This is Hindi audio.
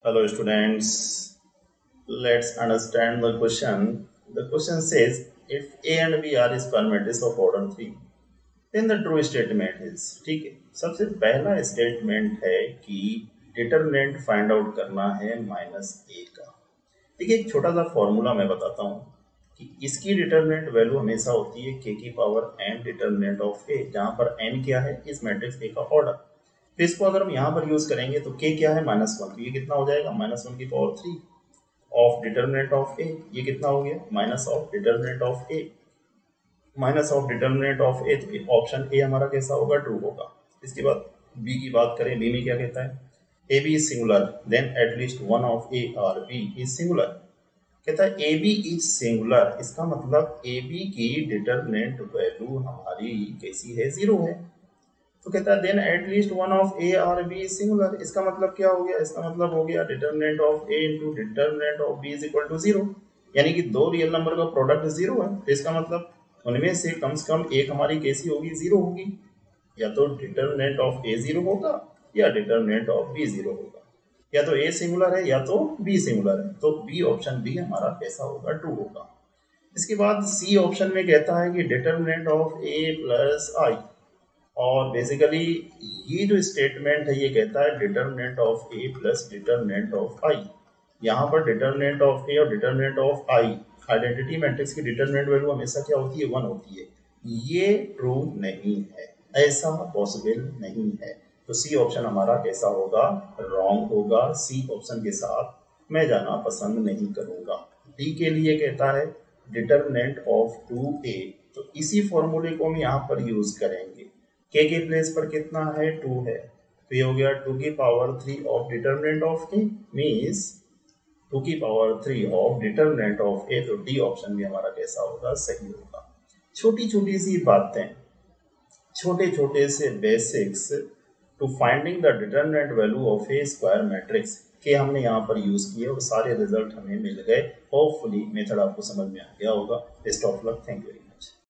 Hello students, let's understand the question. The question says if A and B are square matrix of order 3, then the true statement is ठीक है। सबसे पहला स्टेटमेंट है कि डिटरमिनेंट फाइंड आउट करना है -a का। ठीक है, एक छोटा सा फॉर्मूला मैं बताता हूँ कि इसकी डिटरमिनेंट वैल्यू हमेशा होती है k की power n determinant of a, जहाँ पर n क्या है इस मैट्रिक्स A का ऑर्डर। तो इसको अगर हम यहाँ पर यूज करेंगे तो k क्या है -1, तो ये कितना हो जाएगा -1 की power 3 of determinant of a, ये कितना हो गया minus of determinant of a, minus of determinant of A, तो ऑप्शन ए हमारा कैसा होगा ट्रू होगा। इसके बाद बी की बात करें, बी में क्या कहता है A B is singular then at least one of A और बी इज सिंगुलर। कहता है ए बी इज सिंगुलर, इसका मतलब ए बी की डिटरमिनेंट वैल्यू हमारी कैसी है जीरो है। तो कहता है then at least one of A और बी इज सिंगुलर, इसका मतलब क्या हो गया, इसका मतलब हो गया determinant of A into determinant of B is equal to zero, यानी कि दो रियल नंबर का प्रोडक्ट जीरो है। तो इसका मतलब उनमें से कम एक हमारी कैसी होगी जीरो होगी, या तो डिटरमिनेंट ऑफ ए जीरो होगा या डिटरमिनेंट ऑफ बी जीरो होगा, या तो ए सिंगुलर है या तो बी सिंगुलर है। तो बी ऑप्शन बी हमारा कैसा होगा ट्रू होगा। इसके बाद सी ऑप्शन में कहता है कि determinant of A plus I, और बेसिकली ये जो स्टेटमेंट है ये कहता है determinant of A plus determinant of I. यहाँ पर डिटरमिनेंट ऑफ ए और determinant of I, identity matrix की डिटरमिनेंट वैल्यू हमेशा क्या होती है, वन होती है। ये ट्रू नहीं है, ऐसा पॉसिबल नहीं है। तो सी ऑप्शन हमारा कैसा होगा, रॉन्ग होगा। सी ऑप्शन के साथ मैं जाना पसंद नहीं करूंगा। डी के लिए कहता है डिटरमिनेंट ऑफ टू ए, तो इसी फॉर्मूले को हम यहाँ पर यूज करेंगे। के प्लेस पर कितना है, टू है, तो ये हो गया टू की power three of determinant of K, means two की power three of determinant of A. तो डी ऑप्शन भी हमारा कैसा होगा, सही होगा। छोटी छोटी सी बातें, छोटे छोटे से basics to finding the determinant value of a square matrix के हमने यहाँ पर यूज किए और सारे रिजल्ट हमें मिल गए। होपफुली मेथड आपको समझ में आ गया होगा। Best of luck, thank you very much.